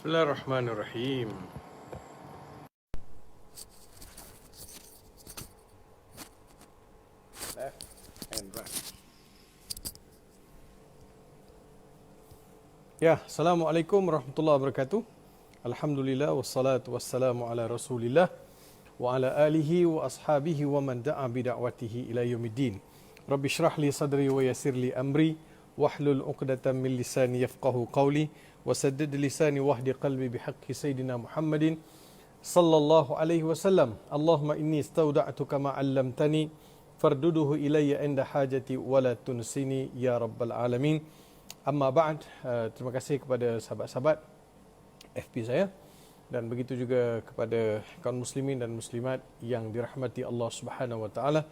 Bismillahirrahmanirrahim. Left and right. Ya, Assalamualaikum warahmatullahi wabarakatuh. Alhamdulillah wassalatu wassalamu ala Rasulillah wa ala alihi wa ashabihi wa man da'a bi da'watihi ila yaumiddin. Rabbi shrah li sadri wa yassir li amri wahlul 'uqdatam min lisani yafqahu qawli wa saddid lisani wahdi qalbi bihaqqi sayyidina Muhammadin sallallahu alaihi wasallam. Allahumma inni istawda'tuka ma 'allamtani farduduhu ilayya inda hajati wa la tunsini ya rabbal alamin. Amma ba'd, terima kasih kepada sahabat-sahabat FP saya dan begitu juga kepada kaum muslimin dan muslimat yang dirahmati Allah Subhanahu wa taala.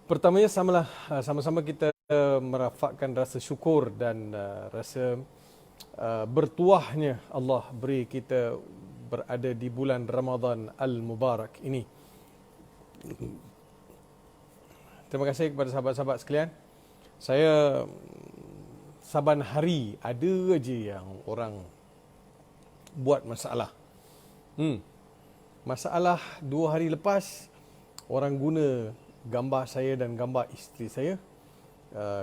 Pertamanya sama-sama kita merafakkan rasa syukur dan rasa bertuahnya Allah beri kita berada di bulan Ramadan Al-Mubarak ini. Terima kasih kepada sahabat-sahabat sekalian. Saya saban hari ada aja yang orang buat masalah. Masalah 2 hari lepas orang guna gambar saya dan gambar isteri saya.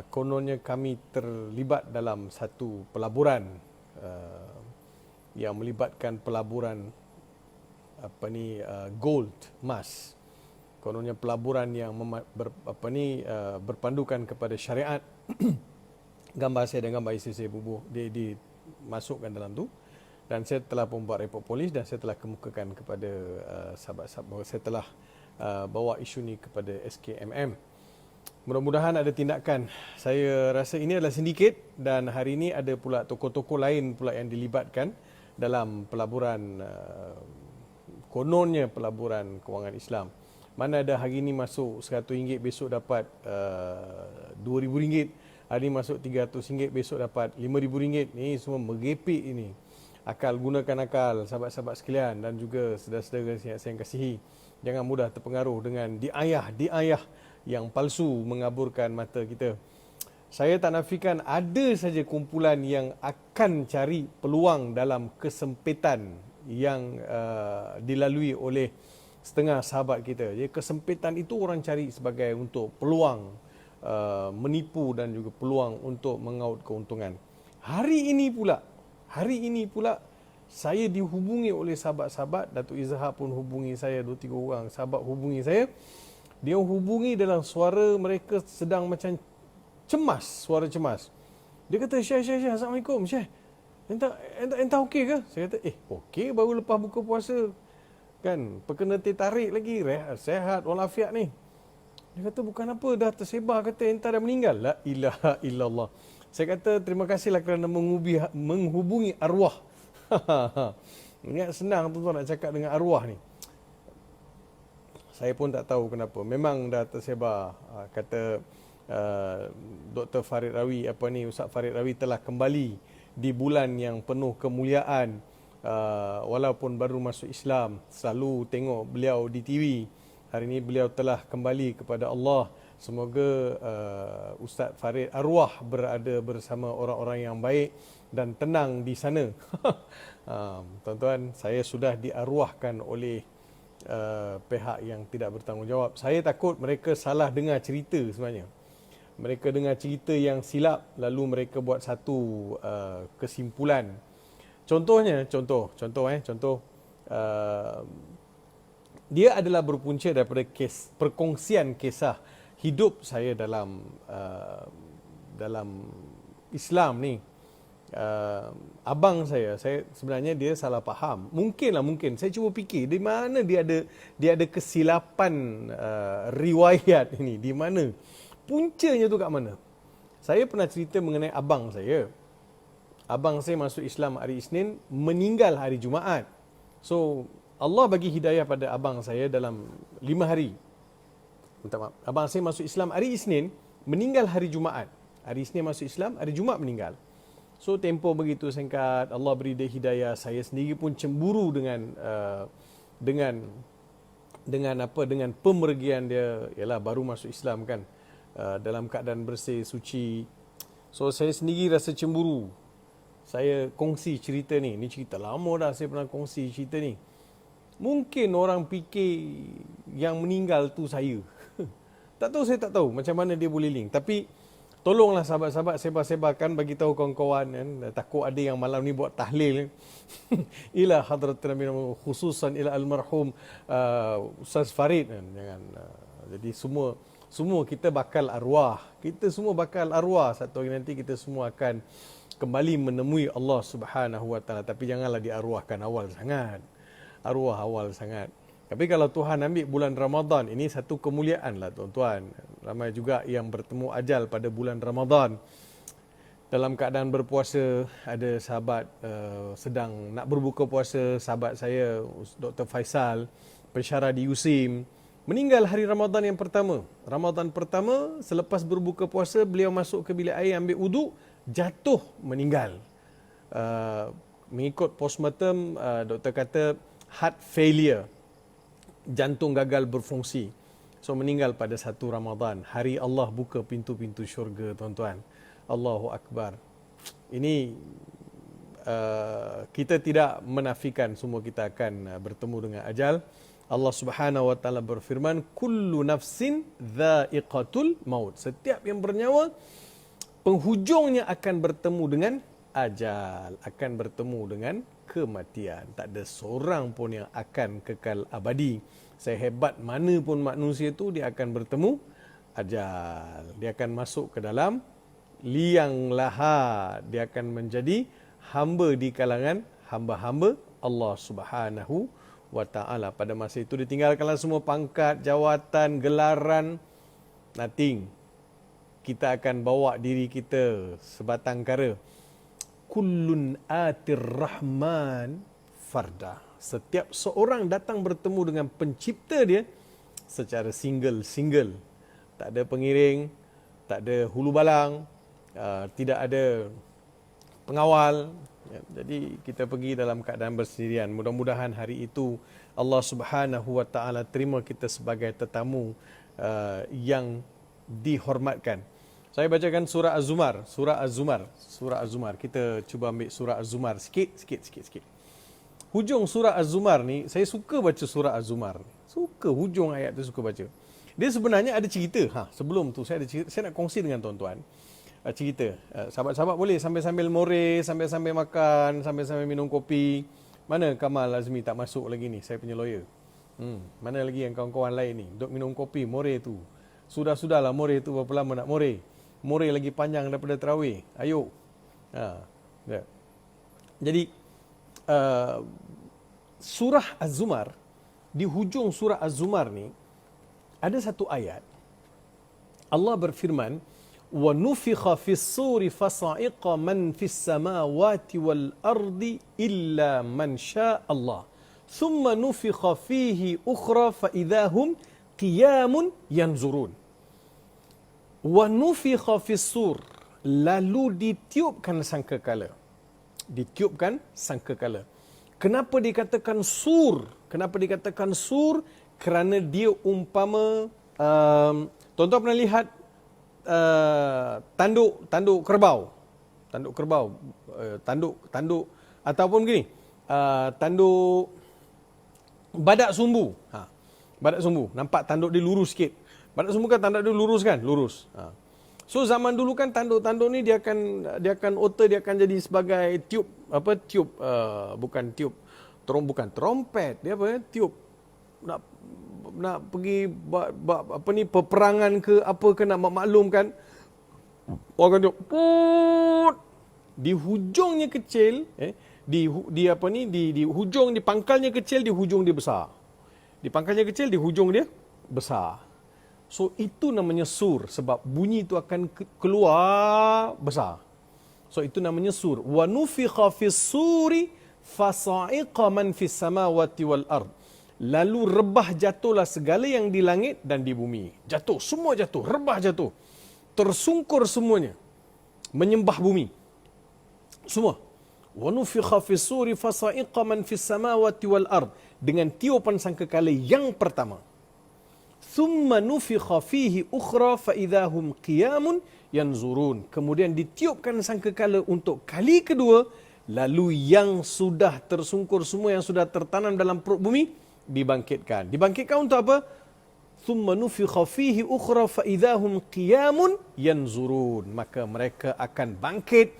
Kononnya kami terlibat dalam satu pelaburan yang melibatkan pelaburan gold, emas. Kononnya pelaburan yang berpandukan kepada syariat. Gambar saya dan gambar isteri saya dimasukkan dalam tu. Dan saya telah membuat report polis dan saya telah kemukakan kepada sahabat-sahabat. Saya telah bawa isu ni kepada SKMM. Mudah-mudahan ada tindakan. Saya rasa ini adalah sindiket dan hari ini ada pula tokoh-tokoh lain pula yang dilibatkan dalam pelaburan, kononnya pelaburan kewangan Islam. Mana ada hari ini masuk RM100, besok dapat RM2,000. Hari ini masuk RM300, besok dapat RM5,000. Ini semua merepek ini. Gunakan akal sahabat-sahabat sekalian dan juga saudara-saudara yang saya kasihi. Jangan mudah terpengaruh dengan diayah yang palsu mengaburkan mata kita. Saya tak nafikan ada saja kumpulan yang akan cari peluang dalam kesempitan yang dilalui oleh setengah sahabat kita. Jadi kesempitan itu orang cari sebagai untuk peluang menipu dan juga peluang untuk mengaut keuntungan. Hari ini pula saya dihubungi oleh sahabat-sahabat. Datuk Izhar pun hubungi saya, 2-3 orang sahabat hubungi saya. Dia hubungi dalam suara mereka sedang macam cemas, suara cemas. Dia kata, Syekh, Assalamualaikum, Syekh. Entah okey ke? Saya kata, okey, baru lepas buka puasa. Kan, perkena tarik lagi, sehat, walafiat ni. Dia kata, bukan apa, dah tersebar, kata entah dah meninggal. La ilaha illallah. Saya kata, terima kasihlah kerana menghubungi arwah. Ingat senang tuan-tuan nak cakap dengan arwah ni. Saya pun tak tahu kenapa. Memang dah tersebar. Kata Dr. Farid Rawi, Ustaz Farid Rawi telah kembali di bulan yang penuh kemuliaan. Walaupun baru masuk Islam, selalu tengok beliau di TV. Hari ini beliau telah kembali kepada Allah. Semoga Ustaz Farid arwah berada bersama orang-orang yang baik dan tenang di sana. Tuan-tuan, saya sudah diarwahkan oleh pihak yang tidak bertanggungjawab. Saya takut mereka salah dengar cerita sebenarnya. Mereka dengar cerita yang silap, lalu mereka buat satu kesimpulan. Contoh, dia adalah berpunca daripada perkongsian kisah hidup saya dalam Islam ni. Abang saya sebenarnya dia salah faham. Mungkin saya cuba fikir di mana dia ada kesilapan riwayat ini, di mana puncanya tu kat mana. Saya pernah cerita mengenai abang saya. Abang saya masuk Islam hari Isnin, meninggal hari Jumaat. So Allah bagi hidayah pada abang saya dalam 5 hari. Minta maaf. Abang saya masuk Islam hari Isnin, meninggal hari Jumaat. Hari Isnin masuk Islam, hari Jumaat meninggal. So tempoh begitu singkat, Allah beri dia hidayah. Saya sendiri pun cemburu dengan pemergian dia. Yalah, baru masuk Islam kan, dalam keadaan bersih, suci. So saya sendiri rasa cemburu. saya kongsi cerita ni. Ni cerita lama dah saya pernah kongsi cerita ni. Mungkin orang fikir yang meninggal tu saya. Tak tahu, saya tak tahu macam mana dia boleh link. Tapi tolonglah sahabat-sahabat sebar-sebarkan, bagi tahu kawan-kawan kan. Takut ada yang malam ni buat tahlil. Ila hadratul Nabi, khususan ila almarhum Ustaz Farid kan. Jangan jadi semua kita bakal arwah. Kita semua bakal arwah. Satu hari nanti kita semua akan kembali menemui Allah Subhanahu Wa Taala. Tapi janganlah diarwahkan awal sangat. Arwah awal sangat. Tapi kalau Tuhan ambil bulan Ramadan, ini satu kemuliaan lah tuan-tuan. Ramai juga yang bertemu ajal pada bulan Ramadan. Dalam keadaan berpuasa, ada sahabat sedang nak berbuka puasa. Sahabat saya, Dr. Faisal, pensyarah di USIM, meninggal hari Ramadan yang pertama. Ramadan pertama, selepas berbuka puasa, beliau masuk ke bilik air, ambil wuduk, jatuh, meninggal. Mengikut postmortem, doktor kata heart failure, jantung gagal berfungsi. So meninggal pada 1 Ramadan. Hari Allah buka pintu-pintu syurga, tuan-tuan. Allahu Akbar. Ini kita tidak menafikan semua kita akan bertemu dengan ajal. Allah Subhanahu Wa Taala berfirman, kullu nafsin dha'iqatul maut. Setiap yang bernyawa penghujungnya akan bertemu dengan ajal, akan bertemu dengan kematian. Tak ada seorang pun yang akan kekal abadi. Sehebat mana pun manusia tu, dia akan bertemu ajal. Dia akan masuk ke dalam liang lahat. Dia akan menjadi hamba di kalangan hamba-hamba Allah Subhanahu Wa Taala. Pada masa itu ditinggalkanlah semua pangkat, jawatan, gelaran, nothing. Kita akan bawa diri kita sebatang kara. Kullun atir rahman farda. Setiap seorang datang bertemu dengan pencipta dia secara single. Tak ada pengiring, tak ada hulu balang, tidak ada pengawal. Jadi kita pergi dalam keadaan bersendirian. Mudah-mudahan hari itu Allah Subhanahu Wa Taala terima kita sebagai tetamu yang dihormatkan. Saya bacakan surah Az-Zumar. Surah Az-Zumar. Kita cuba ambil surah Az-Zumar sikit. Hujung surah Az-Zumar ni, saya suka baca surah Az-Zumar. Suka hujung ayat tu, suka baca. Dia sebenarnya ada cerita. Sebelum tu saya ada cerita, saya nak kongsi dengan tuan-tuan. Cerita. Sahabat-sahabat boleh sambil-sambil more, sambil-sambil makan, sambil-sambil minum kopi. Mana Kamal Azmi tak masuk lagi ni, saya punya lawyer. Mana lagi yang kawan-kawan lain ni, duk minum kopi, more tu. Sudahlah more tu, berapa lama nak more? More lagi panjang daripada tarawih. Ayo. Jadi surah Az-Zumar, di hujung surah Az-Zumar ni ada satu ayat. Allah berfirman, wa nufikha fis suri fasa'iqa man fis samawati wal ardi illa man syaa Allah. Thumma nufikha fihi ukhra fa idahum qiyamun yanzurun. Wa nufikha fis sur, lalu ditiupkan sangkakala. Kenapa dikatakan sur? Kerana dia umpama tuan-tuan pernah lihat tanduk kerbau. Tanduk ataupun begini. Tanduk badak sumbu. Badak sumbu, nampak tanduk dia lurus sikit. Badak sumbu kan tanduk dia lurus kan? Lurus. So zaman dulu kan tanduk-tanduk ni dia akan otak dia akan jadi sebagai tiup, bukan tiup, bukan trompet, dia tiup. Nak pergi peperangan ke apa ke, nak maklumkan, orang akan tiup. Put. Di hujungnya kecil, di hujung, di pangkalnya kecil, di hujung dia besar. Di pangkalnya kecil, di hujung dia besar. So itu namanya sur, sebab bunyi itu akan keluar besar. So itu namanya sur. Wa nufikha fis suri fasa'iqa man fis samawati wal ard. Lalu rebah jatuhlah segala yang di langit dan di bumi. Jatuh, semua jatuh, rebah jatuh. Tersungkur semuanya. Menyembah bumi. Semua. Wa nufikha fis suri fasa'iqa man fis samawati wal ard. Dengan tiupan sangkakala yang pertama. thumma nufikha fihi ukhra fa idahum qiyamun yanzurun. Kemudian ditiupkan sangkakala untuk kali kedua, lalu yang sudah tersungkur semua, yang sudah tertanam dalam perut bumi dibangkitkan. Dibangkitkan untuk apa? Thumma nufikha fihi ukhra fa idahum qiyamun yanzurun. Maka mereka akan bangkit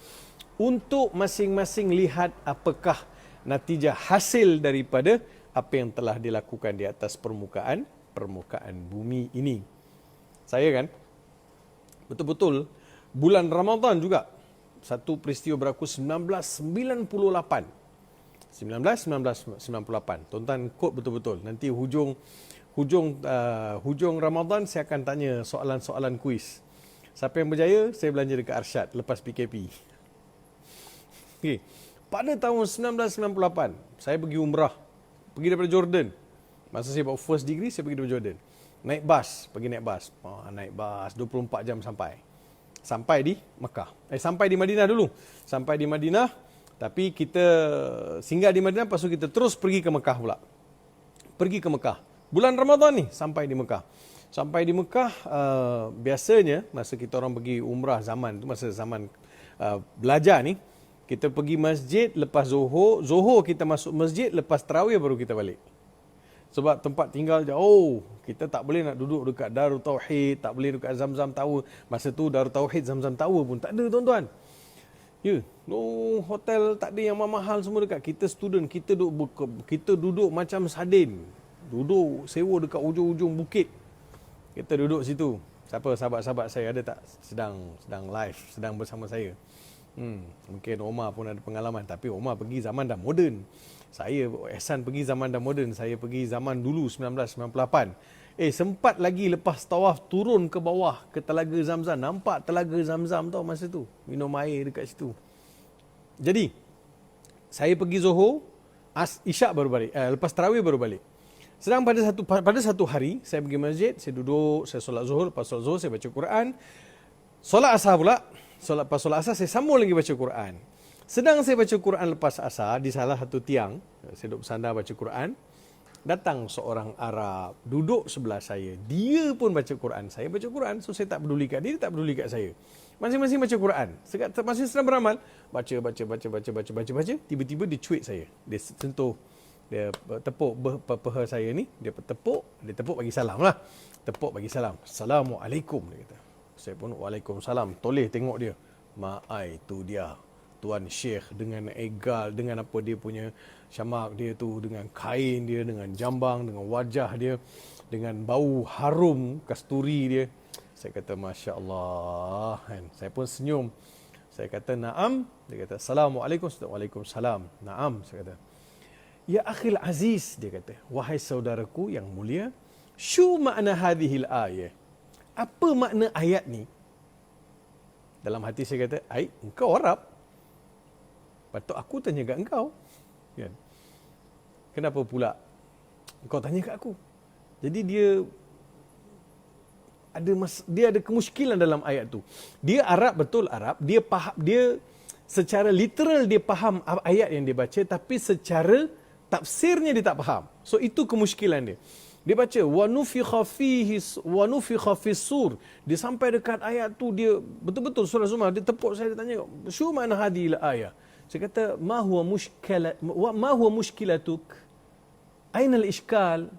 untuk masing-masing lihat apakah natijah hasil daripada apa yang telah dilakukan di atas permukaan bumi ini. Saya kan betul-betul bulan Ramadan juga satu peristiwa berlaku 1998. 1998. Tuan-tuan kod betul-betul. Nanti hujung Ramadan saya akan tanya soalan-soalan kuis. Siapa yang berjaya, saya belanja dekat Arsyad lepas PKP. Okay. Pada tahun 1998, saya pergi umrah. Pergi daripada Jordan. Masa saya buat first degree, saya pergi daripada Jordan. Naik bas, naik bas 24 jam sampai. Sampai di Mekah. Sampai di Madinah dulu. Sampai di Madinah, tapi kita singgah di Madinah, lepas tu kita terus pergi ke Mekah pula. Pergi ke Mekah. Bulan Ramadan ni, sampai di Mekah. Sampai di Mekah, biasanya, masa kita orang pergi umrah zaman tu, masa zaman belajar ni, kita pergi masjid lepas Zuhur kita masuk masjid, lepas tarawih baru kita balik. Sebab tempat tinggal jauh. Kita tak boleh nak duduk dekat Darul Tauhid, tak boleh dekat Zamzam Tower. Masa tu Darul Tauhid, Zamzam Tower pun tak ada, tuan-tuan. Ya, hotel tak ada yang mahal semua dekat. Kita student, kita duduk macam sardin. Duduk sewa dekat ujung-ujung bukit. Kita duduk situ. Siapa sahabat-sahabat saya ada tak sedang live, sedang bersama saya? Mungkin Omar pun ada pengalaman, tapi Omar pergi zaman dah moden. Saya, Ehsan pergi zaman dah moden. Saya pergi zaman dulu 1998. Sempat lagi lepas tawaf turun ke bawah ke Telaga Zamzam. Nampak Telaga Zamzam tau masa tu. Minum air dekat situ. Jadi, saya pergi Zuhur, Isyak baru balik. Lepas tarawih baru balik. Sedang pada satu hari, saya pergi masjid, saya duduk, saya solat Zuhur. Lepas solat Zuhur, saya baca Quran. Solat Asar pula. Lepas solat Asar, saya sambung lagi baca Quran. Sedang saya baca Quran lepas Asar, di salah satu tiang, saya duduk bersandar baca Quran, datang seorang Arab, duduk sebelah saya. Dia pun baca Quran. Saya baca Quran, so saya tak peduli kat dia, dia tak peduli kat saya. Masing-masing baca Quran. Masing sedang beramal, baca. Tiba-tiba dia cuit saya. Dia sentuh, dia tepuk peha saya ni, dia tepuk bagi salam lah. Tepuk bagi salam. Assalamualaikum, dia kata. Saya pun waalaikumsalam. Toleh tengok dia. Itu dia. Tuan Syekh dengan egal, dengan apa dia punya syamak dia tu, dengan kain dia, dengan jambang, dengan wajah dia, dengan bau harum kasturi dia. Saya kata Masya Allah. Saya pun senyum. Saya kata na'am. Dia kata Assalamualaikum. Waalaikumsalam. Na'am. Saya kata, Ya akhil aziz, dia kata, wahai saudaraku yang mulia, syu makna hadhil ayat. Apa makna ayat ni? Dalam hati saya kata, engkau Arab. Patut aku tanya kat engkau. Kan? Kenapa pula engkau tanya kat aku? Jadi dia ada kemusykilan dalam ayat tu. Dia Arab, betul Arab. Dia faham, dia secara literal dia faham ayat yang dia baca, tapi secara tafsirnya dia tak faham. So itu kemusykilan dia. Dia baca wa nufikha fis sur. Dia sampai dekat ayat tu, dia betul-betul surah Zumar, dia tepuk saya, dia tanya, "Syu mana hadhil ayat?" Saya kata, "Ma huwa mushkilatuk? Aina al-ishkal?"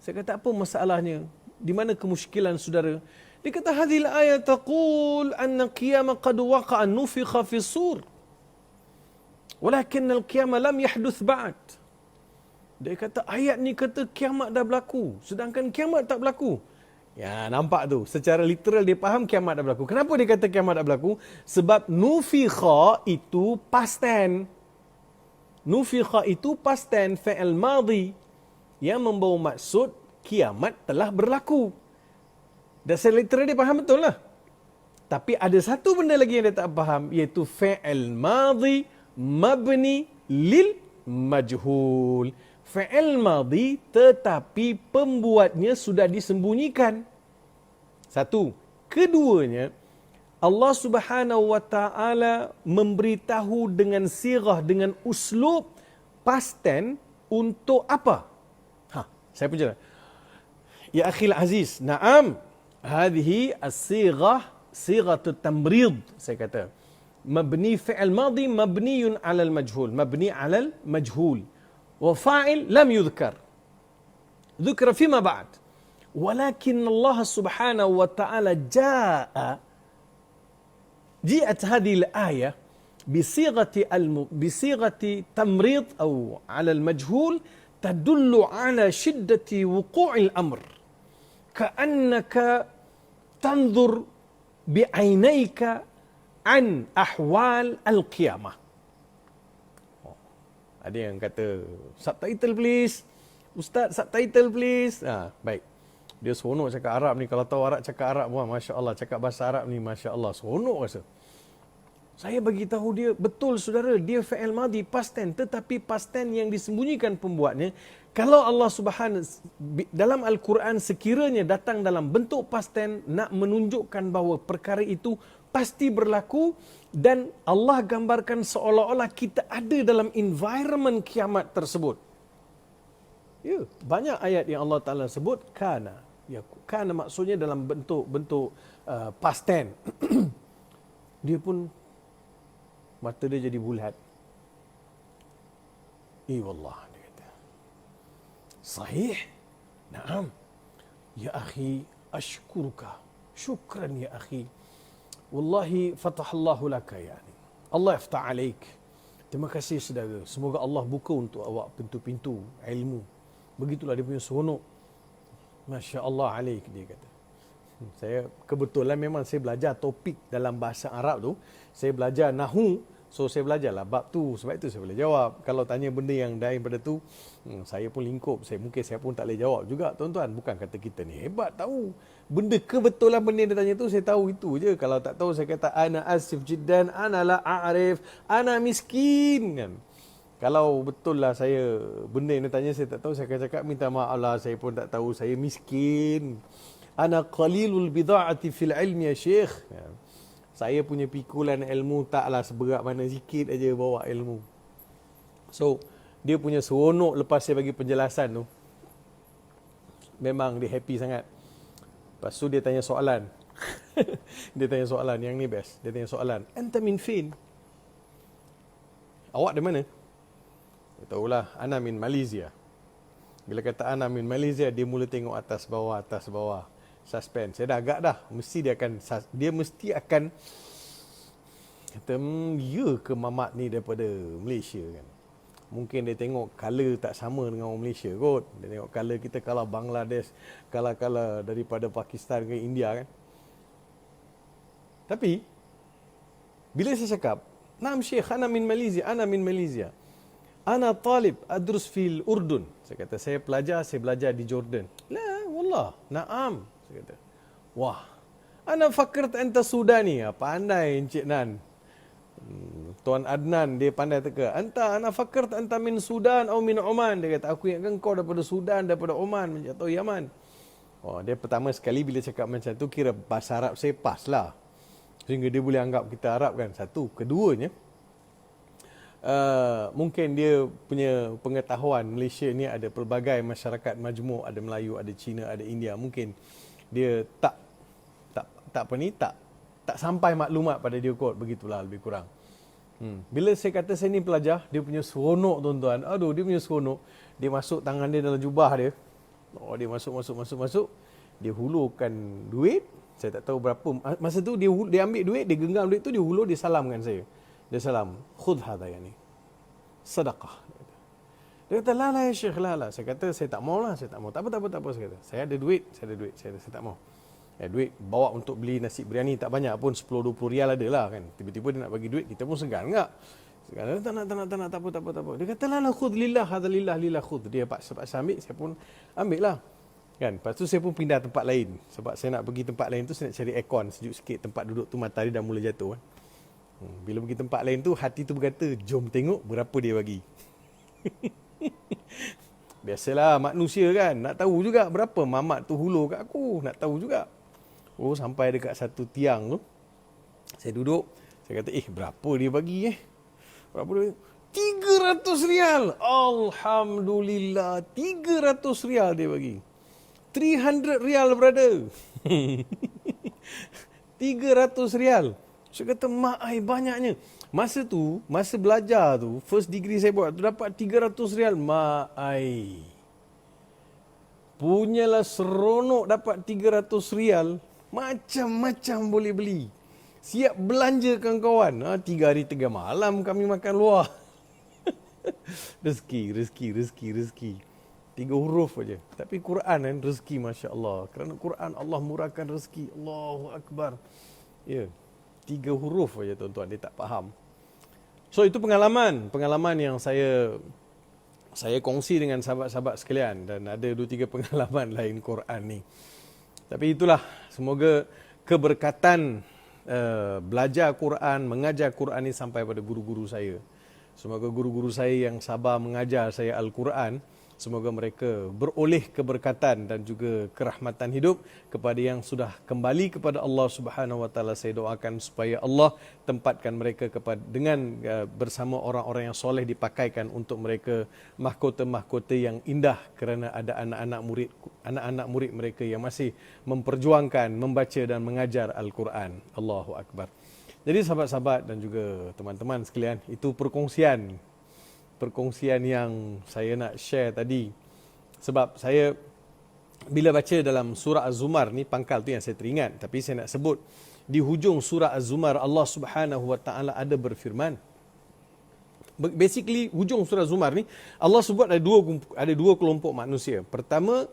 Saya kata, "Apa masalahnya? Di mana kemusykilan saudara?" Dia kata, "Hadhil ayat taqul anna qiyamah qad waqa'a nufikha fis sur. Walakin al-qiyamah lam yahduth ba'd." Dia kata, ayat ni kata kiamat dah berlaku, sedangkan kiamat tak berlaku. Ya, nampak tu. Secara literal dia faham kiamat dah berlaku. Kenapa dia kata kiamat dah berlaku? Sebab nufikha itu past tense. Nufikha itu past tense, fi'il madhi, yang membawa maksud kiamat telah berlaku. Dan secara literal dia faham betul lah. Tapi ada satu benda lagi yang dia tak faham, iaitu fi'il madhi mabni lil majhul. Fi'il madhi tetapi pembuatnya sudah disembunyikan. Satu. Keduanya, Allah Subhanahu wa taala memberitahu dengan sirah, dengan uslub past tense untuk apa? Saya pun jelas. Ya akhil aziz, na'am. Hadhihi as-sighah, sighatut tamrid, saya kata. Mabni fi'il madhi mabniyun 'ala al-majhul, mabni 'ala al-majhul. Wa fa'il lam yudhkar. Dhukra fima ba'd. Walakin Allah Subhanahu wa ta'ala جاءت هذه الآية بصيغة تمريض أو على المجهول تدل على شدة وقوع الأمر كأنك تنظر بعينيك عن أحوال القيامة. Ada yang kata subtitle please, Ustaz subtitle please. Baik. Dia seronok cakap Arab ni. Kalau tahu Arab cakap Arab, wah Masya Allah. Cakap bahasa Arab ni Masya Allah. Seronok rasa. Saya bagi tahu dia, betul saudara, dia fi'il madhi past tense, tetapi past tense yang disembunyikan pembuatnya. Kalau Allah Subhanahu dalam Al-Quran sekiranya datang dalam bentuk past tense nak menunjukkan bahawa perkara itu pasti berlaku, dan Allah gambarkan seolah-olah kita ada dalam environment kiamat tersebut. Ya, banyak ayat yang Allah Taala sebut kana. Ya, kana maksudnya dalam bentuk past tense. Dia pun mata dia jadi bulat. Wallah, dia kata. Sahih? Naam. Ya akhi, ashkuruka. Syukran ya akhi. Wallahi fatahallahu laka yani. Allah yaftah alaik. Terima kasih saudara. Semoga Allah buka untuk awak pintu-pintu ilmu. Begitulah dia punya seronok. Masya Allah alaik, dia kata. Saya kebetulan memang saya belajar topik dalam bahasa Arab tu. Saya belajar nahu. So saya belajarlah bab tu. Sebab itu saya boleh jawab. Kalau tanya benda yang daripada tu, saya pun lingkup. Mungkin saya pun tak boleh jawab juga, tuan-tuan. Bukan kata kita ni hebat tahu. Benda kebetulan benda yang dia tanya tu, saya tahu itu je. Kalau tak tahu, saya kata, ana asif jiddan, ana la a'rif, ana miskin. Kan? Kalau betul lah saya, benda yang dia tanya saya tak tahu, saya akan cakap, minta maaf lah, saya pun tak tahu, saya miskin. Ana qalilul bida'ati fil ilmi ya syekh. Saya punya pikulan ilmu taklah seberat mana, sikit aja bawa ilmu. So, dia punya seronok lepas saya bagi penjelasan tu. Memang dia happy sangat. Lepas tu dia tanya soalan. Dia tanya soalan, yang ni best. Dia tanya soalan, anta min fin? Awak dari mana? Dia tahulah, ana min Malaysia. Bila kata ana min Malaysia, dia mula tengok atas bawah. Suspense. Saya dah agak dah. Dia mesti akan kata, ya ke mamat ni daripada Malaysia kan. Mungkin dia tengok color tak sama dengan orang Malaysia kot. Dia tengok color kita kalau Bangladesh, kalau daripada Pakistan ke India kan. Tapi, bila saya cakap, Naam Syekh, ana min Malaysia. Ana talib adrus fil Urdun. Saya kata, saya belajar di Jordan. La, wallah, naam. Saya kata, wah, ana fakirt anta Sudani. Pandai Encik Nan. Tuan Adnan, dia pandai teka. Ana fakirt anta min Sudan atau min Oman. Dia kata, aku ingatkan kau daripada Sudan, daripada Oman, atau Yaman. Oh, dia pertama sekali bila cakap macam tu, kira bahasa Arab saya pas lah. Sehingga dia boleh anggap kita Arab kan. Satu. Keduanya, mungkin dia punya pengetahuan Malaysia ni ada pelbagai masyarakat majmuk, ada Melayu, ada Cina, ada India. Mungkin dia tak sampai maklumat pada dia kot, begitulah lebih kurang. Bila saya kata saya ni pelajar, dia punya seronok tuan-tuan. Aduh, dia punya seronok. Dia masuk tangan dia dalam jubah dia. Oh, dia masuk. Dia hulurkan duit. Saya tak tahu berapa. Masa tu dia ambil duit, dia genggam duit tu, dia hulur, dia salamkan saya. Dia salam, khudh hadha yani. Sedekah. Dia kata, la ya Syekh, la. Saya kata, saya tak mau lah, Tak apa. Saya kata, saya ada duit. Saya tak mau. Duit bawa untuk beli nasi biryani tak banyak pun, 10-20 rial ada lah kan. Tiba-tiba dia nak bagi duit, kita pun segan enggak? Segan, tak nak, tak apa. Dia kata, la khudh lillah, hadha lillah khudh. Dia paksa ambil, saya pun ambil lah. Kan? Lepas tu saya pun pindah tempat lain. Sebab saya nak pergi tempat lain tu, saya nak cari aircon sejuk sikit. Tempat duduk tu matahari dah mula jatuh kan. Bila pergi tempat lain tu, hati tu berkata, jom tengok berapa dia bagi. Biasalah manusia kan, nak tahu juga berapa mamat tu hulur kat aku, nak tahu juga. Oh, sampai dekat satu tiang tu, saya duduk, saya kata, berapa dia bagi Berapa dia? 300 rial. Alhamdulillah, 300 rial dia bagi. 300 rial, brother. 300 rial. Saya kata, mak ai banyaknya. Masa tu, masa belajar tu, first degree saya buat tu, dapat 300 rial. Mak ai. Punyalah seronok dapat 300 rial. Macam-macam boleh beli. Siap belanja kawan-kawan. 3 hari 3 malam kami makan luar. Rezeki. 3 huruf aja. Tapi Quran kan rezeki, Masya Allah. Kerana Quran Allah murahkan rezeki. Allahu Akbar. Ya. 3 huruf aja tuan-tuan. Dia tak faham. So itu pengalaman yang saya kongsi dengan sahabat-sahabat sekalian. Dan ada 2-3 pengalaman lain Quran ni. Tapi itulah, semoga keberkatan belajar Quran, mengajar Quran ni sampai pada guru-guru saya. Semoga guru-guru saya yang sabar mengajar saya Al-Quran, semoga mereka beroleh keberkatan dan juga kerahmatan hidup. Kepada yang sudah kembali kepada Allah Subhanahu Wa Taala, saya doakan supaya Allah tempatkan mereka dengan bersama orang-orang yang soleh, dipakaikan untuk mereka mahkota-mahkota yang indah, kerana ada anak-anak murid mereka yang masih memperjuangkan membaca dan mengajar Al-Quran. Allahu Akbar. Jadi sahabat-sahabat dan juga teman-teman sekalian, itu perkongsian yang saya nak share tadi. Sebab saya bila baca dalam surah Az-Zumar ni, pangkal tu yang saya teringat, tapi saya nak sebut di hujung surah Az-Zumar, Allah Subhanahu Wa Taala ada berfirman. Basically hujung surah Az-Zumar ni Allah sebut ada dua kelompok manusia. Pertama,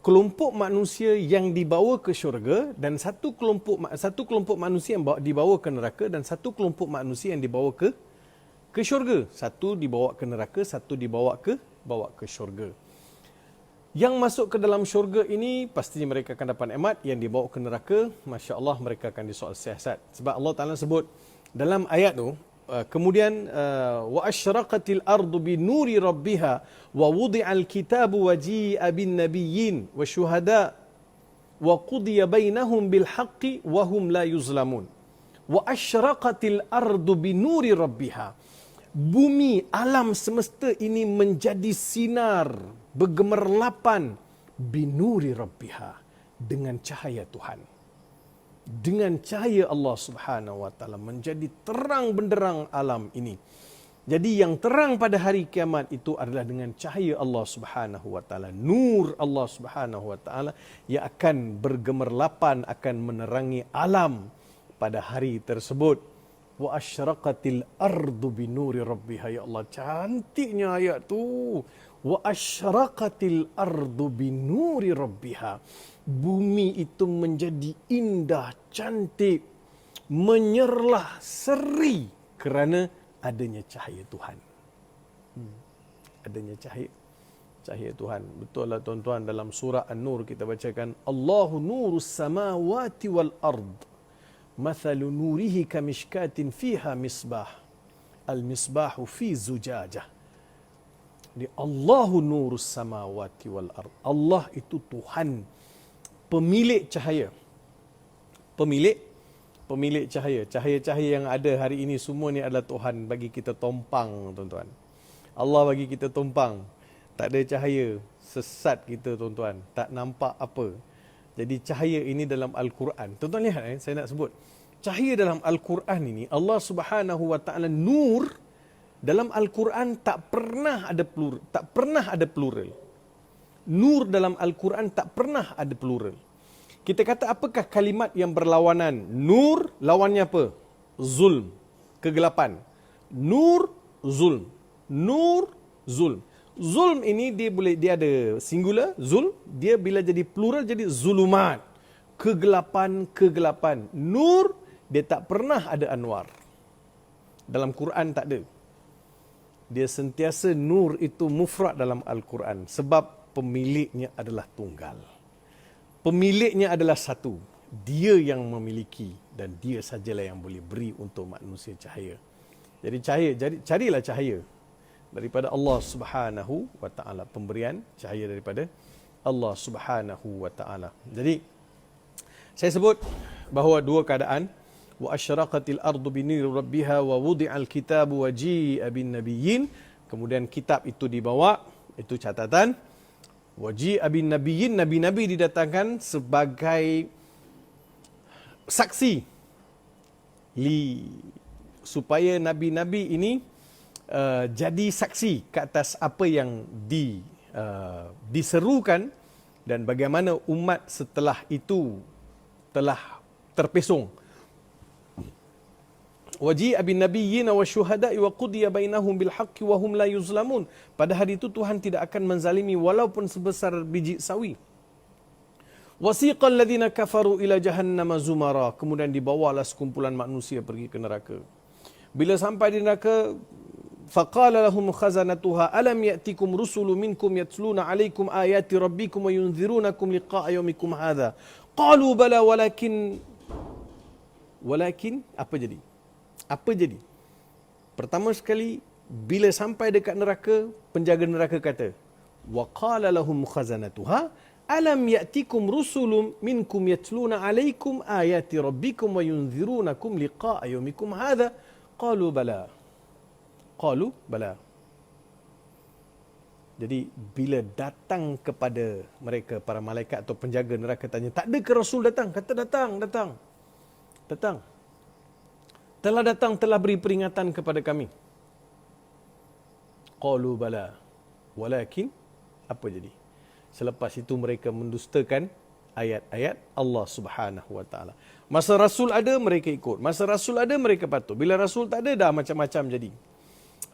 kelompok manusia yang dibawa ke syurga, dan satu kelompok manusia yang dibawa ke neraka, dan satu kelompok manusia yang dibawa ke syurga. Satu dibawa ke neraka, satu dibawa ke syurga. Yang masuk ke dalam syurga ini pastinya mereka akan dapat nikmat. Yang dibawa ke neraka, Masya Allah, mereka akan disoal siasat. Sebab Allah Ta'ala sebut dalam ayat tu, kemudian wa asyraqatil ardu bi nuri rabbiha wa wudi'al kitabu wa ji'a bin nabiyyin wa syuhada wa qudiya bainahum bil haqqi wa hum la yuzlamun. Wa asyraqatil ardu bi nuri rabbiha. Bumi, alam semesta ini menjadi sinar, bergemerlapan binuri rabbiha, dengan cahaya Tuhan. Dengan cahaya Allah Subhanahu Wa Taala, menjadi terang benderang alam ini. Jadi yang terang pada hari kiamat itu adalah dengan cahaya Allah Subhanahu Wa Taala, nur Allah Subhanahu Wa Taala yang akan bergemerlapan, akan menerangi alam pada hari tersebut. Wa asyraqatil ardu binuri rabbiha. Ya Allah, cantiknya ayat tu. Wa asyraqatil ardu binuri rabbiha. Bumi itu menjadi indah, cantik, menyerlah, seri kerana adanya cahaya Tuhan. Adanya cahaya Tuhan. Betul lah tuan-tuan, dalam surah An-Nur kita bacakan, Allahu nurus samawati wal ard. Mathalu nurihi kamishkatin fiha misbah. Al-misbahu fi zujajah. Allahu nurus samawati wal ard. Allah itu Tuhan, pemilik cahaya. Pemilik cahaya. Cahaya-cahaya yang ada hari ini semua ni adalah Tuhan bagi kita tompang, tuan-tuan. Allah bagi kita tompang. Tak ada cahaya, sesat kita, tuan-tuan. Tak nampak apa. Jadi cahaya ini dalam Al-Quran. Tuan-tuan lihat, saya nak sebut. Cahaya dalam Al-Quran ini, Allah Subhanahu Wa Taala, nur dalam Al-Quran tak pernah ada plural. Nur dalam Al-Quran tak pernah ada plural. Kita kata apakah kalimat yang berlawanan? Nur lawannya apa? Zulm, kegelapan. Nur, zulm. Nur, zulm. Zulm ini dia ada singular, zulm. Dia bila jadi plural jadi zulumat. Kegelapan. Nur, dia tak pernah ada anwar. Dalam Quran tak ada. Dia sentiasa nur itu mufrad dalam Al-Quran. Sebab pemiliknya adalah tunggal. Pemiliknya adalah satu. Dia yang memiliki dan dia sajalah yang boleh beri untuk manusia cahaya. Jadi carilah cahaya daripada Allah Subhanahu Wa Taala, pemberian cahaya daripada Allah Subhanahu Wa Taala. Jadi saya sebut bahawa dua keadaan, wa asyraqatil ardu binuri rabbiha wa wudi'al kitabu wa ji'a bin nabiyyin. Kemudian kitab itu dibawa, itu catatan. Waji'a bin nabiyyin, nabi-nabi didatangkan sebagai saksi supaya nabi-nabi ini jadi saksi ke atas apa yang diserukan dan bagaimana umat setelah itu telah terpesong. Waji'a bin nabiyyin wasyuhada'i wa qudiya bainahum bil haqqi wa hum la yuzlamun. Pada hari itu Tuhan tidak akan menzalimi walaupun sebesar biji sawi. Wasiqal ladzina kafaru ila jahannam zumara. Kemudian dibawalah sekumpulan manusia pergi ke neraka. Bila sampai di neraka, faqala lahum khazanatuha alam ya'tikum rusulun minkum yatluna 'alaikum ayati rabbikum wa yunzirunakum liqa'a yaumikum hadha. Qalu bala walakin apa jadi? Apa jadi? Pertama sekali, bila sampai dekat neraka, penjaga neraka kata, wa qala lahum khazanatuha alam ya'tikum rusulun minkum yatluna 'alaikum ayati rabbikum wa yunzirunakum liqa'a yaumikum hadha. Qalu bala. Jadi bila datang kepada mereka para malaikat atau penjaga neraka tanya, tak ada ke Rasul datang? Kata datang. Telah datang, telah beri peringatan kepada kami. Qalu bala. Walakin apa jadi? Selepas itu mereka mendustakan ayat-ayat Allah Subhanahu wa taala. Masa Rasul ada, mereka ikut. Masa Rasul ada, mereka patuh. Bila Rasul tak ada, dah macam-macam jadi.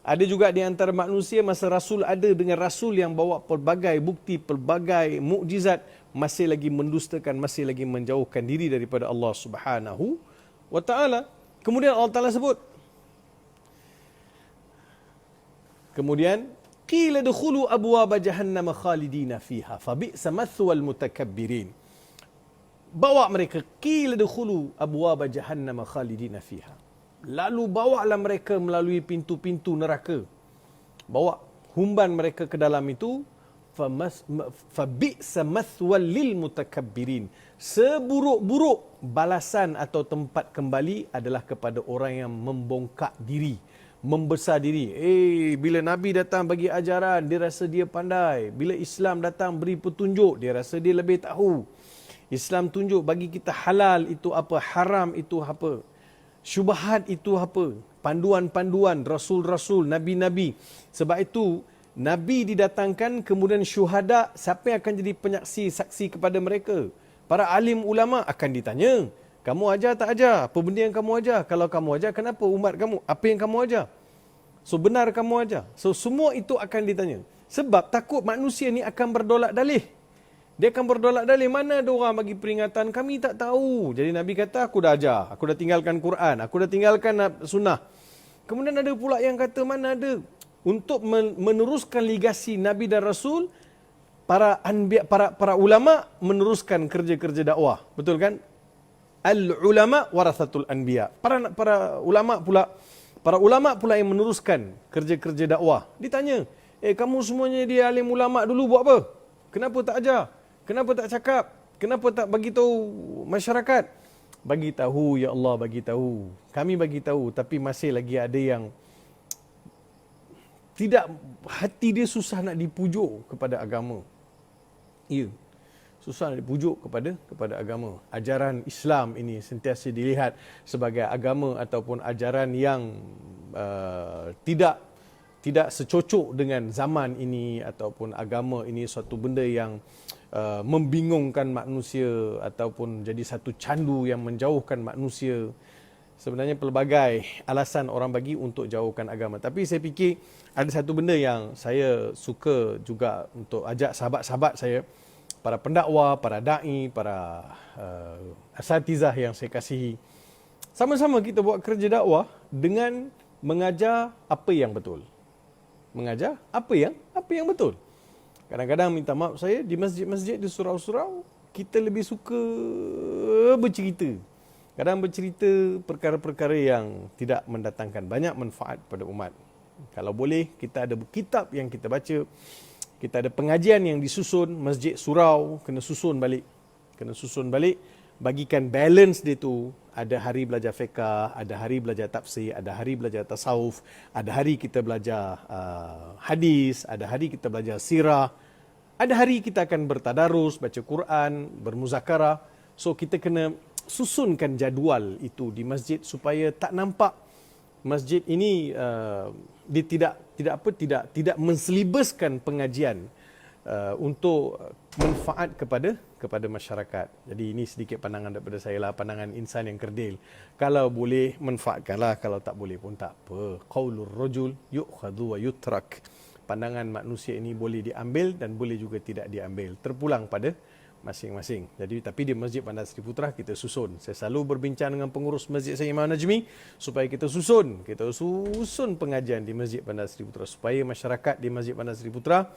Ada juga di antara manusia, masa Rasul ada dengan Rasul yang bawa pelbagai bukti, pelbagai mukjizat, masih lagi mendustakan, masih lagi menjauhkan diri daripada Allah Subhanahu wa taala. Kemudian Allah Ta'ala sebut, kemudian qila dukhulu abwaaba jahannam khalidina fiha fabi'sa mathwal mutakabbirin. Bawa mereka, qila dukhulu abwaaba jahannam khalidina fiha. Lalu bawalah mereka melalui pintu-pintu neraka. Bawa humban mereka ke dalam itu. Fabi'sa mathwal lil mutakabbirin. Seburuk-buruk balasan atau tempat kembali adalah kepada orang yang membongkak diri, membesar diri. Bila Nabi datang bagi ajaran, dia rasa dia pandai. Bila Islam datang beri petunjuk, dia rasa dia lebih tahu. Islam tunjuk bagi kita halal itu apa, haram itu apa, syubhat itu apa, panduan-panduan rasul-rasul, nabi-nabi. Sebab itu Nabi didatangkan, kemudian syuhada, siapa yang akan jadi penyaksi, saksi kepada mereka? Para alim ulama akan ditanya, kamu ajar tak ajar? Apa benda yang kamu ajar? Kalau kamu ajar, kenapa umat kamu? Apa yang kamu ajar? So, benar kamu ajar? So, semua itu akan ditanya. Sebab takut manusia ni akan berdolak dalih. Dia akan berdolak dalih. Mana ada orang bagi peringatan? Kami tak tahu. Jadi Nabi kata, aku dah ajar. Aku dah tinggalkan Quran. Aku dah tinggalkan sunnah. Kemudian ada pula yang kata, mana ada? Untuk meneruskan legasi Nabi dan Rasul, para ulama meneruskan kerja-kerja dakwah. Betul kan? Al-ulama warathatul anbiya. Para ulama pula yang meneruskan kerja-kerja dakwah. Ditanya, kamu semuanya dia alim ulama dulu buat apa? Kenapa tak ajar? Kenapa tak cakap? Kenapa tak bagi tahu masyarakat? Bagi tahu, ya Allah, bagi tahu. Kami bagi tahu, tapi masih lagi ada yang tidak, hati dia susah nak dipujuk kepada agama. Ya, susah nak dipujuk kepada agama. Ajaran Islam ini sentiasa dilihat sebagai agama ataupun ajaran yang tidak secocok dengan zaman ini, ataupun agama ini suatu benda yang membingungkan manusia ataupun jadi satu candu yang menjauhkan manusia. Sebenarnya pelbagai alasan orang bagi untuk jauhkan agama. Tapi saya fikir ada satu benda yang saya suka juga untuk ajak sahabat-sahabat saya, para pendakwa, para da'i, para asatizah yang saya kasihi. Sama-sama kita buat kerja dakwah dengan mengajar apa yang betul. Mengajar apa yang betul. Kadang-kadang minta maaf saya, di masjid-masjid, di surau-surau, kita lebih suka bercerita. Kadang bercerita perkara-perkara yang tidak mendatangkan banyak manfaat pada umat. Kalau boleh, kita ada kitab yang kita baca, kita ada pengajian yang disusun, masjid surau, kena susun balik. Bagikan balance dia tu. Ada hari belajar fiqah, ada hari belajar tafsir, ada hari belajar tasawuf, ada hari kita belajar hadis, ada hari kita belajar sirah. Ada hari kita akan bertadarus, baca Quran, bermuzakarah. So kita kena susunkan jadual itu di masjid supaya tak nampak masjid ini dia tidak menselibaskan pengajian untuk manfaat kepada masyarakat. Jadi ini sedikit pandangan daripada saya lah, pandangan insan yang kerdil. Kalau boleh manfaatkanlah, kalau tak boleh pun tak apa. Qaulur rajul yu'khadhu wa yutrak. Pandangan manusia ini boleh diambil dan boleh juga tidak diambil. Terpulang pada masing-masing. Jadi tapi di Masjid Bandar Seri Putra kita susun. Saya selalu berbincang dengan pengurus masjid saya Imam Najmi supaya kita susun pengajian di Masjid Bandar Seri Putra supaya masyarakat di Masjid Bandar Seri Putra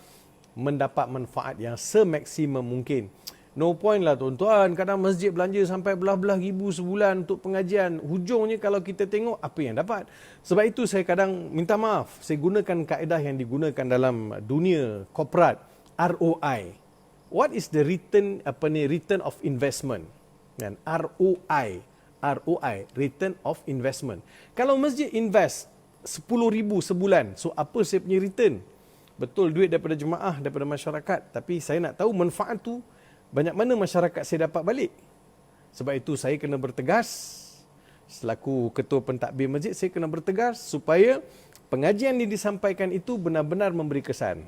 mendapat manfaat yang semaksimum mungkin. No point lah tuan-tuan, kadang masjid belanja sampai belah-belah ribu sebulan untuk pengajian. Hujungnya kalau kita tengok apa yang dapat. Sebab itu saya kadang minta maaf, saya gunakan kaedah yang digunakan dalam dunia korporat, ROI. What is the return of investment? Dan ROI, return of investment. Kalau masjid invest 10,000 sebulan, so apa saya punya return? Betul duit daripada jemaah, daripada masyarakat, tapi saya nak tahu manfaat tu banyak mana masyarakat saya dapat balik. Sebab itu saya kena bertegas, selaku ketua pentadbir masjid saya kena bertegas supaya pengajian yang disampaikan itu benar-benar memberi kesan.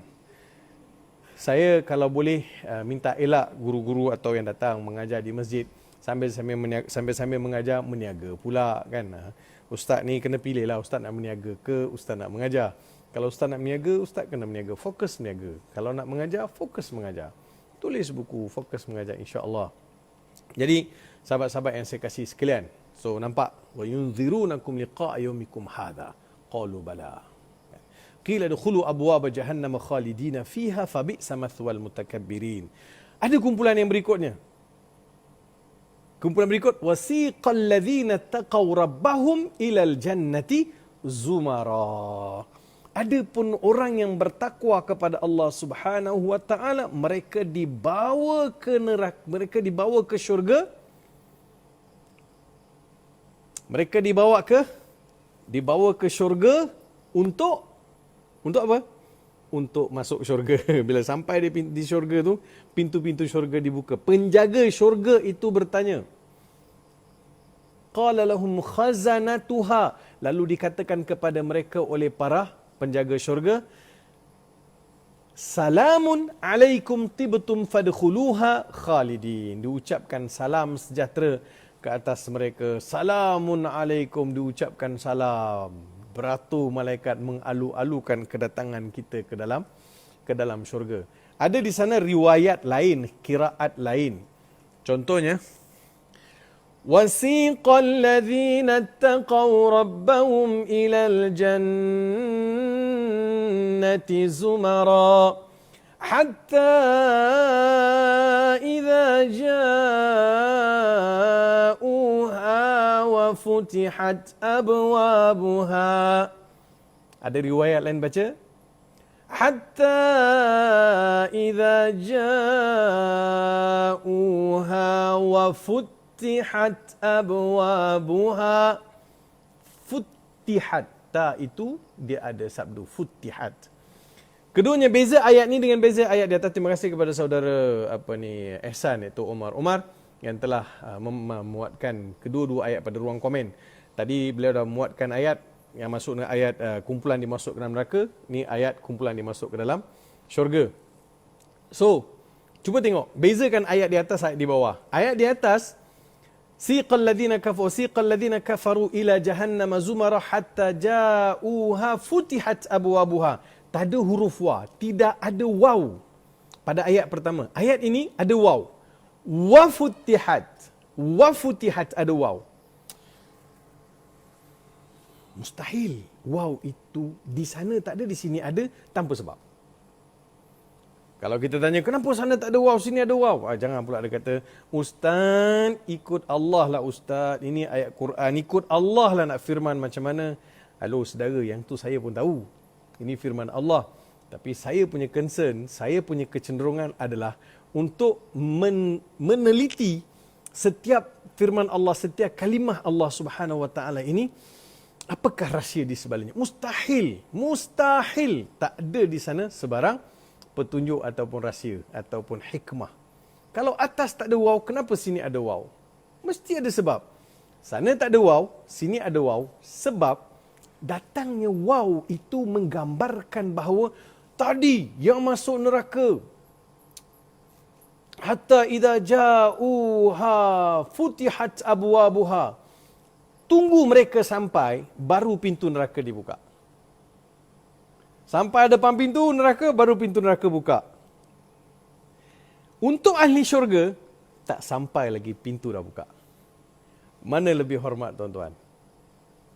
Saya kalau boleh minta elak guru-guru atau yang datang mengajar di masjid sambil mengajar meniaga pula kan. Ustaz ni kena pilih lah, ustaz nak meniaga ke ustaz nak mengajar. Kalau ustaz nak meniaga, ustaz kena meniaga, fokus meniaga. Kalau nak mengajar, fokus mengajar. Tulis buku, fokus mengajar insya-Allah. Jadi sahabat-sahabat yang saya kasih sekalian, so nampak wa yunzirunakum liqa'a yaumikum hadha. Qalu bala. Qila dukhulu abwaaba jahannam khalidina fiha fabi'sa mathwal mutakabbirin. Ada kumpulan yang berikutnya. Kumpulan berikut, wasiqal ladzina taqaw rabbahum ilal jannati zumara. Adapun orang yang bertakwa kepada Allah Subhanahu wa taala, mereka dibawa ke neraka, mereka dibawa ke syurga. Mereka dibawa ke syurga untuk apa? Untuk masuk syurga. Bila sampai di syurga tu, pintu-pintu syurga dibuka. Penjaga syurga itu bertanya. Qala lahum khazanatuha. Lalu dikatakan kepada mereka oleh para penjaga syurga, salamun alaikum tibtum fadkhuluha khalidin. Diucapkan salam sejahtera ke atas mereka. Salamun alaikum, diucapkan salam. Beratur malaikat mengalu-alukan kedatangan kita ke dalam syurga. Ada di sana riwayat lain, qiraat lain. Contohnya, wasiqal ladzina taqaw rabbahum ilal jannati zumara hatta idza ja'uha wa futihat abwabuha. Ada riwayat lain baca hatta idza ja'uha wa futihat abwabuha. Futihat, ta itu dia ada sabdu futihat. Keduanya beza ayat ni dengan beza ayat di atas. Terima kasih kepada saudara Ehsan iaitu Omar yang telah memuatkan kedua-dua ayat pada ruang komen. Tadi beliau dah memuatkan ayat yang masuk dengan ayat kumpulan dimasuk ke dalam neraka. Ni ayat kumpulan dimasuk ke dalam syurga. So, cuba tengok, bezakan ayat di atas ayat di bawah. Ayat di atas, siqal ladzina kafaru ila jahannam zumara hatta ja'uha futihat abwabuha. Tak ada huruf wa, tidak ada waw pada ayat pertama. Ayat ini ada waw. Wa futihat ada waw. Mustahil waw itu di sana tak ada, di sini ada tanpa sebab. Kalau kita tanya kenapa sana tak ada waw, sini ada waw, jangan pula ada kata ustaz ikut Allah lah ustaz, ini ayat Quran, ikut Allah lah nak firman macam mana. Halo saudara, yang tu saya pun tahu, ini firman Allah. Tapi saya punya concern, saya punya kecenderungan adalah untuk meneliti setiap firman Allah, setiap kalimah Allah Subhanahu wa taala ini, apakah rahsia di sebaliknya. Mustahil tak ada di sana sebarang petunjuk ataupun rahsia ataupun hikmah. Kalau atas tak ada waw, kenapa sini ada waw? Mesti ada sebab. Sana tak ada waw, sini ada waw. Sebab datangnya waw itu menggambarkan bahawa tadi yang masuk neraka, hatta idza ja'uha futihat abwabuha, tunggu mereka sampai baru pintu neraka dibuka. Sampai depan pintu neraka baru pintu neraka buka. Untuk ahli syurga tak sampai lagi pintu dah buka. Mana lebih hormat tuan-tuan?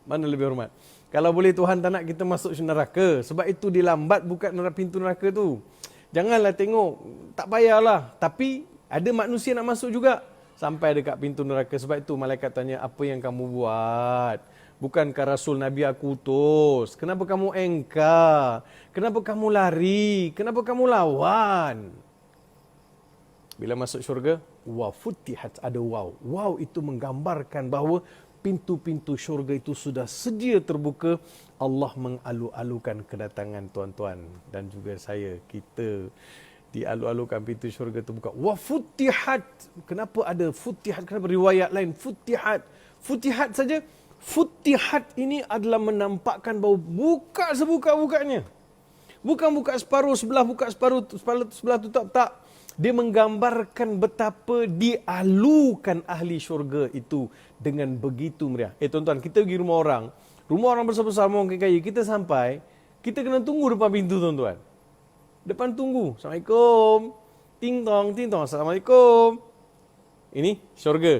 Mana lebih hormat? Kalau boleh Tuhan tak nak kita masuk neraka, sebab itu dia lambat buka pintu neraka tu. Janganlah tengok, tak payahlah. Tapi ada manusia nak masuk juga. Sampai dekat pintu neraka. Sebab itu malaikat tanya, apa yang kamu buat? Bukankah Rasul Nabi aku utus? Kenapa kamu engkar? Kenapa kamu lari? Kenapa kamu lawan? Bila masuk syurga, wa futihat, ada waw. Waw itu menggambarkan bahawa pintu-pintu syurga itu sudah sedia terbuka. Allah mengalu-alukan kedatangan tuan-tuan dan juga saya. Kita dialu-alukan pintu syurga itu buka. Wa futihat. Kenapa ada futihat? Kenapa riwayat lain futihat? Futihat saja. Futihat ini adalah menampakkan bahawa buka sebuka-bukanya. Bukan buka separuh, sebelah buka separuh, sebelah tutup. Tak. Dia menggambarkan betapa dialukan ahli syurga itu dengan begitu meriah. Tuan-tuan, kita pergi rumah orang besar-besar, rumah orang kaya, kita sampai, kita kena tunggu depan pintu tuan-tuan. Depan tunggu. Assalamualaikum. Ting tong, ting tong. Assalamualaikum. Ini syurga.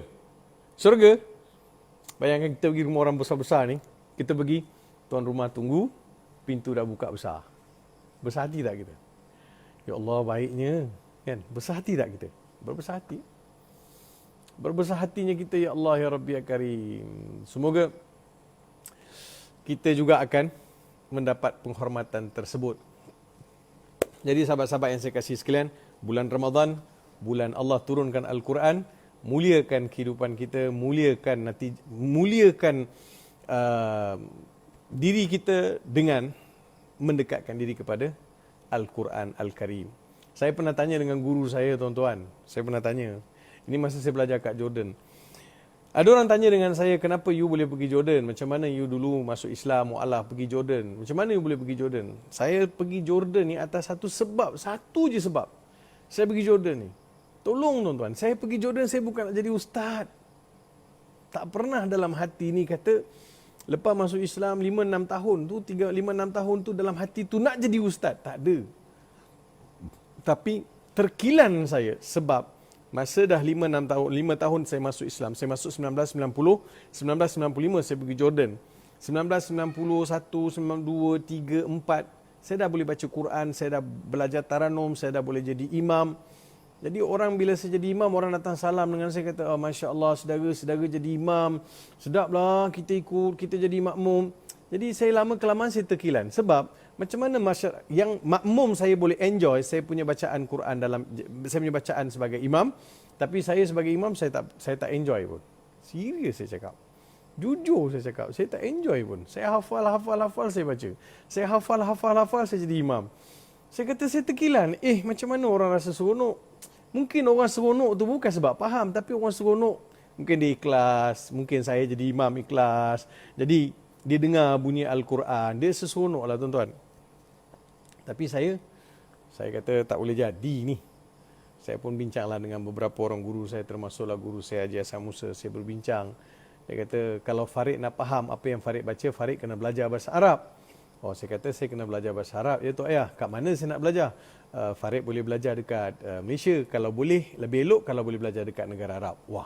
Syurga. Bayangkan kita pergi rumah orang besar-besar ni, kita pergi, tuan rumah tunggu, pintu dah buka besar. Besar hati tak kita? Ya Allah, baiknya. Kan? Besar hati tak kita? Berbesar hati. Berbesar hatinya kita, ya Allah, ya Rabbi, ya Karim. Semoga kita juga akan mendapat penghormatan tersebut. Jadi sahabat-sahabat yang saya kasih sekalian, bulan Ramadan, bulan Allah turunkan Al-Quran, muliakan kehidupan kita, muliakan diri kita dengan mendekatkan diri kepada Al-Quran Al-Karim. Saya pernah tanya dengan guru saya, tuan-tuan. Saya pernah tanya. Ini masa saya belajar kat Jordan. Ada orang tanya dengan saya, kenapa you boleh pergi Jordan? Macam mana you dulu masuk Islam, mu'alaf, pergi Jordan? Macam mana you boleh pergi Jordan? Saya pergi Jordan ni atas satu sebab. Satu je sebab. Saya pergi Jordan ni. Tolong tuan-tuan, saya pergi Jordan, saya bukan nak jadi ustaz. Tak pernah dalam hati ni kata, lepas masuk Islam 5-6 tahun tu, 5-6 tahun tu dalam hati tu nak jadi ustaz. Tak ada. Tapi terkilan saya sebab masa dah 5-6 tahun, 5 tahun saya masuk Islam. Saya masuk 1990, 1995 saya pergi Jordan. 1991, 92, 3, 4, saya dah boleh baca Quran, saya dah belajar taranum, saya dah boleh jadi imam. Jadi orang bila saya jadi imam, orang datang salam dengan saya, kata, oh, Masya Allah, saudara jadi imam. Sedaplah kita ikut, kita jadi makmum. Jadi saya lama-kelamaan saya terkilan. Sebab macam mana masyarakat yang makmum saya boleh enjoy, saya punya bacaan Quran dalam, saya punya bacaan sebagai imam. Tapi saya sebagai imam, saya tak enjoy pun. Serius saya cakap. Jujur saya cakap, saya tak enjoy pun. Saya hafal saya baca. Saya hafal saya jadi imam. Saya kata saya terkilan. Macam mana orang rasa seronok? Mungkin orang seronok tu bukan sebab faham, tapi orang seronok mungkin dia ikhlas, mungkin saya jadi imam ikhlas. Jadi dia dengar bunyi Al-Quran, dia seronok lah tuan-tuan. Tapi saya kata tak boleh jadi ni. Saya pun bincanglah dengan beberapa orang guru saya, termasuklah guru saya Haji Hassan Musa. Saya berbincang. Dia kata kalau Farid nak faham apa yang Farid baca, Farid kena belajar bahasa Arab. Oh, saya kata saya kena belajar bahasa Arab. Ya tu ayah, kat mana saya nak belajar? Farid boleh belajar dekat Malaysia. Kalau boleh, lebih elok kalau boleh belajar dekat negara Arab. Wah,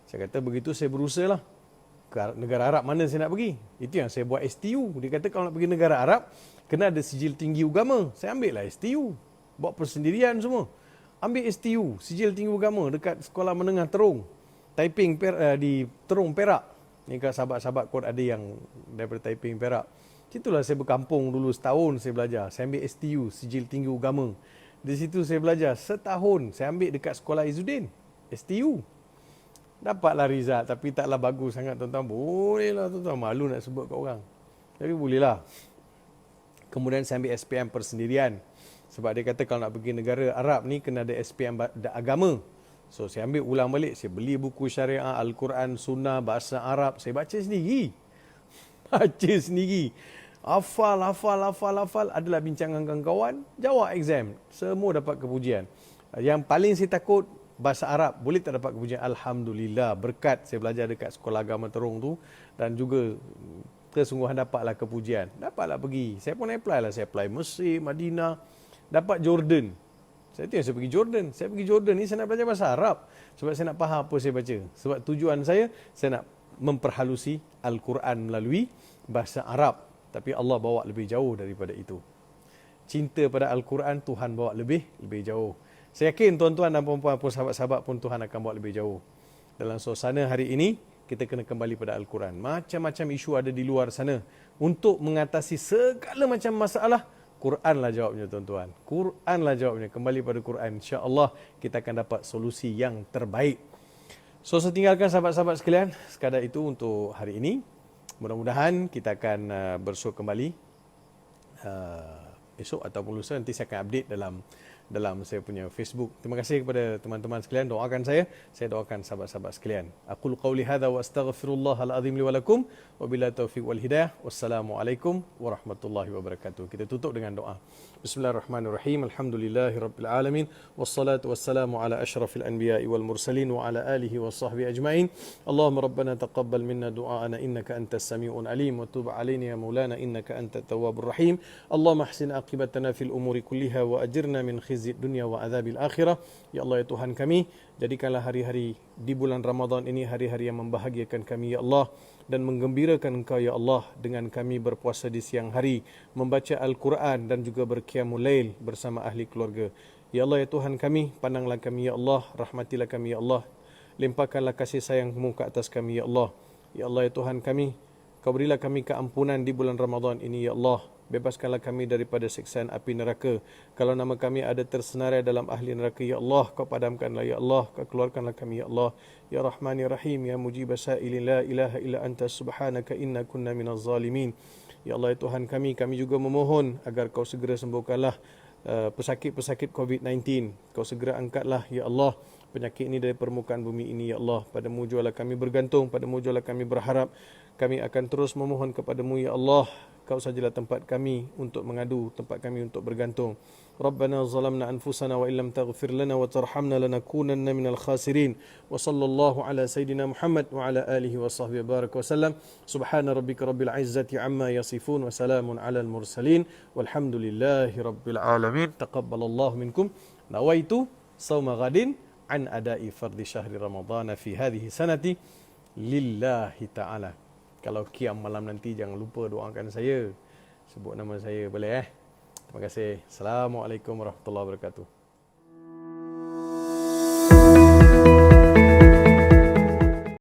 saya kata begitu saya berusaha lah. Ke negara Arab mana saya nak pergi? Itu yang saya buat STU. Dia kata kalau nak pergi negara Arab, kena ada sijil tinggi agama. Saya ambil lah STU. Buat persendirian semua. Ambil STU, sijil tinggi agama dekat Sekolah Menengah Terung. Taiping, di Terung, Perak. Ni kat sahabat-sahabat kot ada yang daripada Taiping, Perak. Situlah saya berkampung dulu setahun saya belajar. Saya ambil STU, Sijil Tinggi Agama. Di situ saya belajar setahun. Saya ambil dekat Sekolah Izzuddin, STU. Dapatlah result tapi taklah bagus sangat tuan-tuan. Bolehlah tuan-tuan, malu nak sebut kat orang. Tapi bolehlah. Kemudian saya ambil SPM persendirian. Sebab dia kata kalau nak pergi negara Arab ni kena ada SPM agama. So saya ambil ulang balik, saya beli buku syariah, Al-Quran, Sunnah, bahasa Arab, saya baca sendiri. Baca sendiri. Hafal. Adalah bincangan kawan-kawan, jawab exam. Semua dapat kepujian. Yang paling saya takut, bahasa Arab. Boleh tak dapat kepujian? Alhamdulillah. Berkat saya belajar dekat sekolah agama Terong tu. Dan juga kesungguhan dapatlah kepujian. Dapatlah pergi. Saya pun apply lah. Saya apply Mesir, Madinah. Dapat Jordan. Saya tengok saya pergi Jordan. Saya pergi Jordan ni saya nak belajar bahasa Arab. Sebab saya nak faham apa saya baca. Sebab tujuan saya nak memperhalusi Al-Quran melalui bahasa Arab. Tapi Allah bawa lebih jauh daripada itu. Cinta pada Al-Quran Tuhan bawa lebih jauh. Saya yakin tuan-tuan dan puan-puan pun sahabat-sahabat pun Tuhan akan bawa lebih jauh. Dalam suasana hari ini, kita kena kembali pada Al-Quran. Macam-macam isu ada di luar sana. Untuk mengatasi segala macam masalah, Quranlah jawabnya tuan-tuan. Quranlah jawabnya. Kembali pada Quran. InsyaAllah kita akan dapat solusi yang terbaik. So saya tinggalkan sahabat-sahabat sekalian. Sekadar itu untuk hari ini. Mudah-mudahan kita akan bersua kembali esok ataupun lusa. Nanti saya akan update dalam saya punya Facebook. Terima kasih kepada teman-teman sekalian. Doakan saya doakan sahabat-sahabat sekalian. Aqul qawli hadza wa astaghfirullahal azim li wa lakum wa billahi taufiq wal hidayah. Wassalamualaikum warahmatullahi wabarakatuh. Kita tutup dengan doa. Bismillahirrahmanirrahim. Alhamdulillahirabbil alamin wassalatu wassalamu ala asyrafil anbiya'i wal mursalin wa ala alihi washabbihi ajmain. Allahumma rabbana taqabbal minna du'aana innaka antas samiul alim wa tub alaina ya maulana innaka antat tawwabur rahim. Allahumma ahsin aqibatana fil umuri kulliha wa ajirna min khizyid dunya wa adzabil akhirah. Ya Allah ya Tuhan kami, jadikanlah hari-hari di bulan Ramadan ini hari-hari yang membahagiakan kami ya Allah, dan menggembirakan Engkau ya Allah dengan kami berpuasa di siang hari, membaca Al-Quran dan juga berqiyamul lail bersama ahli keluarga. Ya Allah ya Tuhan kami, pandanglah kami ya Allah, rahmatilah kami ya Allah, limpahkanlah kasih sayang-Mu ke atas kami ya Allah. Ya Allah ya Tuhan kami, Kau berilah kami keampunan di bulan Ramadan ini ya Allah. Bebaskanlah kami daripada siksaan api neraka. Kalau nama kami ada tersenarai dalam ahli neraka, ya Allah, Kau padamkanlah, ya Allah, Kau keluarkanlah kami, ya Allah. Ya Rahman, ya Rahim, ya Mujib sa'ilin, la ilaha illa anta subhanaka inna kunna minaz zalimin. Ya Allah, ya Tuhan kami juga memohon agar Kau segera sembuhkanlah pesakit-pesakit COVID-19. Kau segera angkatlah, ya Allah, penyakit ini dari permukaan bumi ini, ya Allah. Padamu jualah kami bergantung, padamu jualah kami berharap. Kami akan terus memohon kepadamu, ya Allah. Kau sajalah tempat kami untuk mengadu, tempat kami untuk bergantung. Rabbana zalamna anfusana wa illam taghfir lana wa tarhamna lanakunanna minal khasirin. Wa sallallahu ala sayyidina Muhammad wa ala alihi wa sahbihi baraka wa sallam. Subhana rabbika rabbil izzati amma yasifun wa salamun ala al mursalin. Walhamdulillahi rabbil alamin. Taqabbalallahu minkum. Nawaitu sawma ghadin an adai fardi syahri ramadana fi hadhihi sanati lillahi ta'ala. Kalau qiyam malam nanti jangan lupa doakan saya. Sebut nama saya boleh. Terima kasih. Assalamualaikum warahmatullahi wabarakatuh.